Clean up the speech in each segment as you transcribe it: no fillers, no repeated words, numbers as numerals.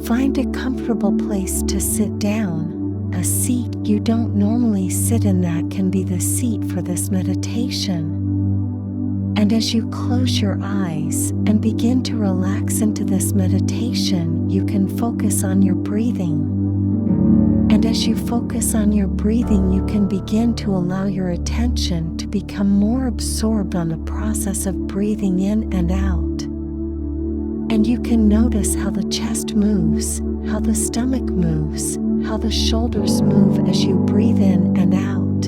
Find a comfortable place to sit down, a seat you don't normally sit in that can be the seat for this meditation. And as you close your eyes and begin to relax into this meditation, you can focus on your breathing. And as you focus on your breathing, you can begin to allow your attention to become more absorbed on the process of breathing in and out. And you can notice how the chest moves, how the stomach moves, how the shoulders move as you breathe in and out.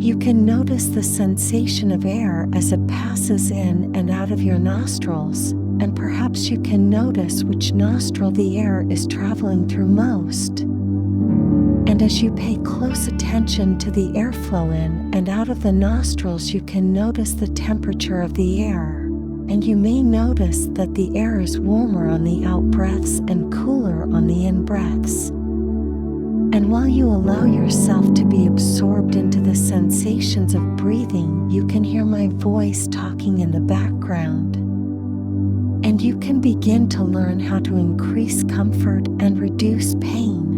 You can notice the sensation of air as it passes in and out of your nostrils, and perhaps you can notice which nostril the air is traveling through most. And as you pay close attention to the airflow in and out of the nostrils, you can notice the temperature of the air. And you may notice that the air is warmer on the out-breaths and cooler on the in-breaths. And while you allow yourself to be absorbed into the sensations of breathing, you can hear my voice talking in the background. And you can begin to learn how to increase comfort and reduce pain.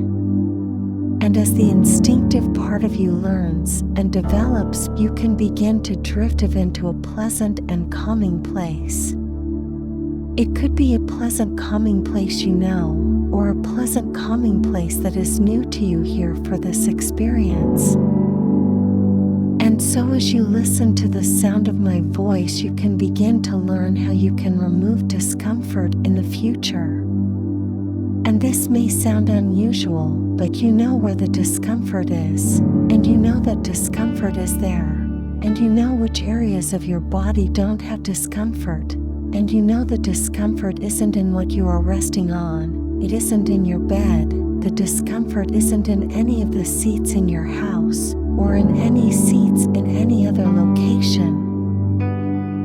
And as the instinctive part of you learns and develops, you can begin to drift into a pleasant and calming place. It could be a pleasant calming place you know, or a pleasant calming place that is new to you here for this experience. And so as you listen to the sound of my voice, you can begin to learn how you can remove discomfort in the future. And this may sound unusual, but you know where the discomfort is, and you know that discomfort is there, and you know which areas of your body don't have discomfort, and you know the discomfort isn't in what you are resting on, it isn't in your bed, the discomfort isn't in any of the seats in your house, or in any seats in any other location.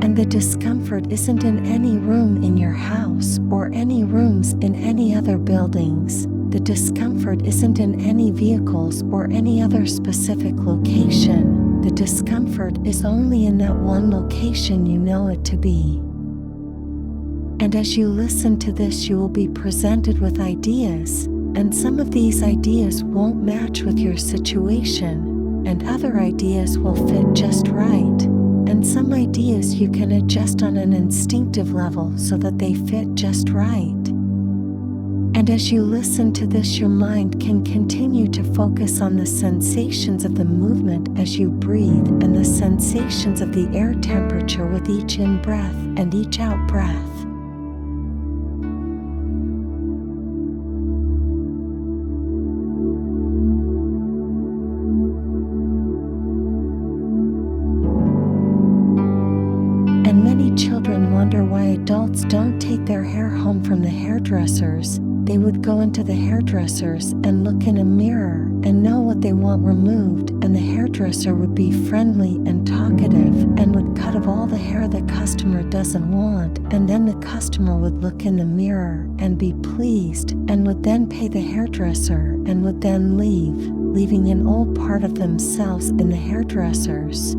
And the discomfort isn't in any room in your house or any rooms in any other buildings. The discomfort isn't in any vehicles or any other specific location. The discomfort is only in that one location you know it to be. And as you listen to this, you will be presented with ideas, and some of these ideas won't match with your situation, and other ideas will fit just right. And some ideas you can adjust on an instinctive level so that they fit just right. And as you listen to this, your mind can continue to focus on the sensations of the movement as you breathe and the sensations of the air temperature with each in-breath and each out-breath. Children wonder why adults don't take their hair home from the hairdressers. They would go into the hairdressers and look in a mirror and know what they want removed, and the hairdresser would be friendly and talkative and would cut off all the hair the customer doesn't want, and then the customer would look in the mirror and be pleased and would then pay the hairdresser and would then leave, leaving an old part of themselves in the hairdressers.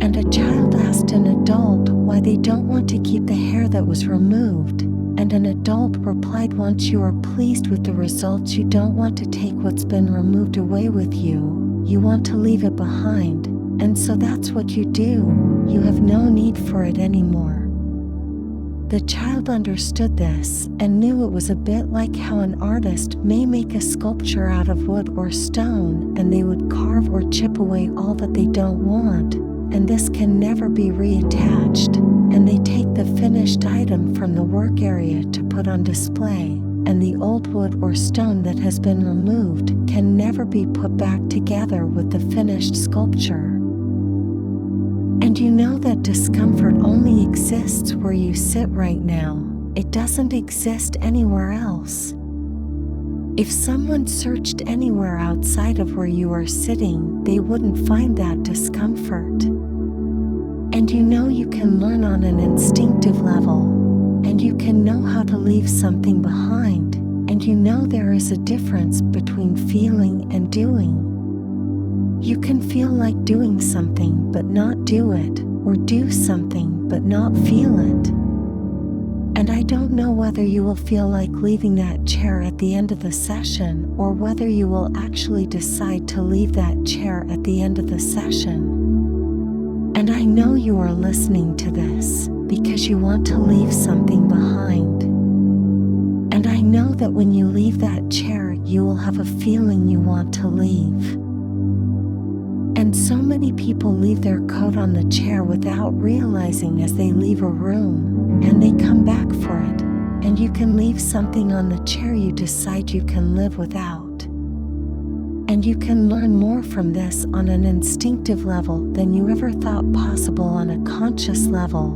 And a child asked an adult why they don't want to keep the hair that was removed, and an adult replied, once you are pleased with the results, you don't want to take what's been removed away with you, you want to leave it behind, and so that's what you do, you have no need for it anymore. The child understood this and knew it was a bit like how an artist may make a sculpture out of wood or stone, and they would carve or chip away all that they don't want, and this can never be reattached, and they take the finished item from the work area to put on display, and the old wood or stone that has been removed can never be put back together with the finished sculpture. And you know that discomfort only exists where you sit right now. It doesn't exist anywhere else. If someone searched anywhere outside of where you are sitting, they wouldn't find that discomfort. And you know you can learn on an instinctive level, and you can know how to leave something behind, and you know there is a difference between feeling and doing. You can feel like doing something but not do it, or do something but not feel it. And I don't know whether you will feel like leaving that chair at the end of the session or whether you will actually decide to leave that chair at the end of the session. And I know you are listening to this because you want to leave something behind. And I know that when you leave that chair, you will have a feeling you want to leave. And so many people leave their coat on the chair without realizing as they leave a room, and they come back for it. And you can leave something on the chair you decide you can live without. And you can learn more from this on an instinctive level than you ever thought possible on a conscious level.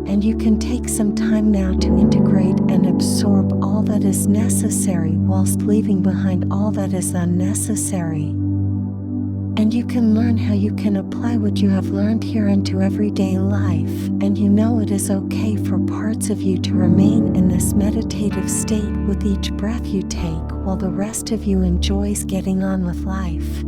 And you can take some time now to integrate and absorb all that is necessary whilst leaving behind all that is unnecessary. And you can learn how you can apply what you have learned here into everyday life, and you know it is okay for parts of you to remain in this meditative state with each breath you take while the rest of you enjoys getting on with life.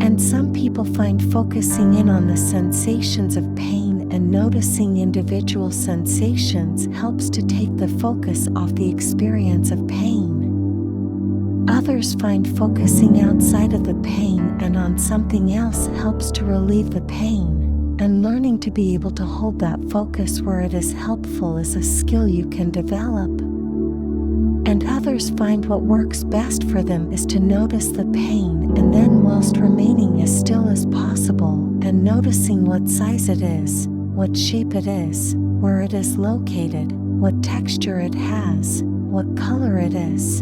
And some people find focusing in on the sensations of pain and noticing individual sensations helps to take the focus off the experience of pain. Others find focusing outside of the pain and on something else helps to relieve the pain, and learning to be able to hold that focus where it is helpful is a skill you can develop. And others find what works best for them is to notice the pain and then whilst remaining as still as possible and noticing what size it is, what shape it is, where it is located, what texture it has, what color it is.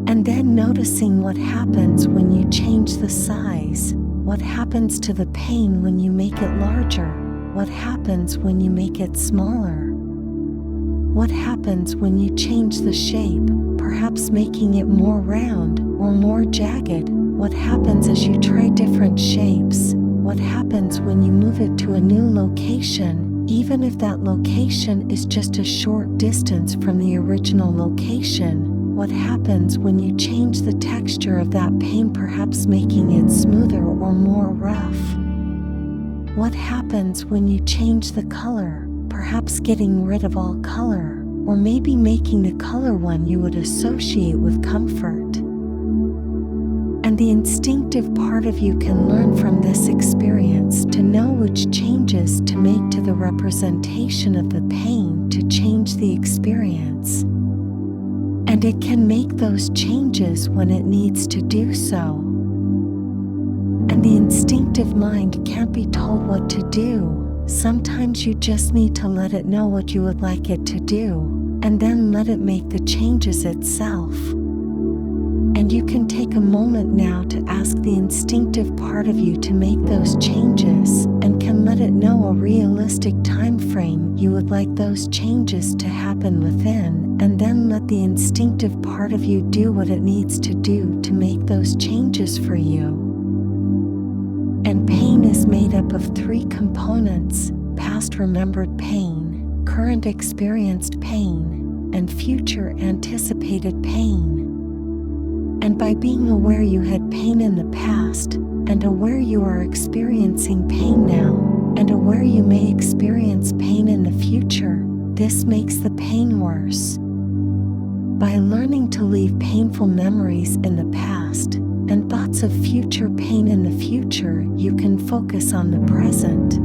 And then noticing what happens when you change the size, what happens to the pain when you make it larger, what happens when you make it smaller. What happens when you change the shape, perhaps making it more round or more jagged? What happens as you try different shapes? What happens when you move it to a new location, even if that location is just a short distance from the original location? What happens when you change the texture of that pain, perhaps making it smoother or more rough? What happens when you change the color, perhaps getting rid of all color, or maybe making the color one you would associate with comfort? And the instinctive part of you can learn from this experience to know which changes to make to the representation of the pain to change the experience. And it can make those changes when it needs to do so. And the instinctive mind can't be told what to do. Sometimes you just need to let it know what you would like it to do, and then let it make the changes itself. And you can take a moment now to ask the instinctive part of you to make those changes, and can let it know a realistic time frame you would like those changes to happen within, and then let the instinctive part of you do what it needs to do to make those changes for you. And pain is made up of three components: past remembered pain, current experienced pain, and future anticipated pain. And by being aware you had pain in the past, and aware you are experiencing pain now, and aware you may experience pain in the future, this makes the pain worse. By learning to leave painful memories in the past, and thoughts of future pain in the future, you can focus on the present.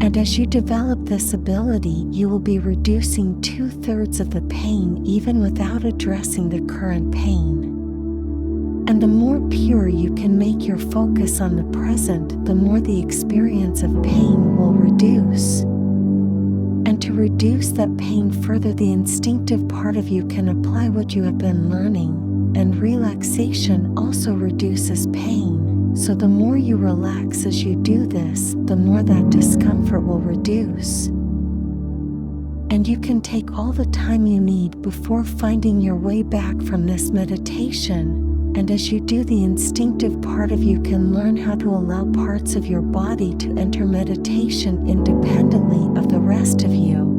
And as you develop this ability, you will be reducing 2/3 of the pain even without addressing the current pain. And the more pure you can make your focus on the present, the more the experience of pain will reduce. And to reduce that pain further, the instinctive part of you can apply what you have been learning. And relaxation also reduces pain. So the more you relax as you do this, the more that discomfort will reduce. And you can take all the time you need before finding your way back from this meditation. And as you do, the instinctive part of you can learn how to allow parts of your body to enter meditation independently of the rest of you.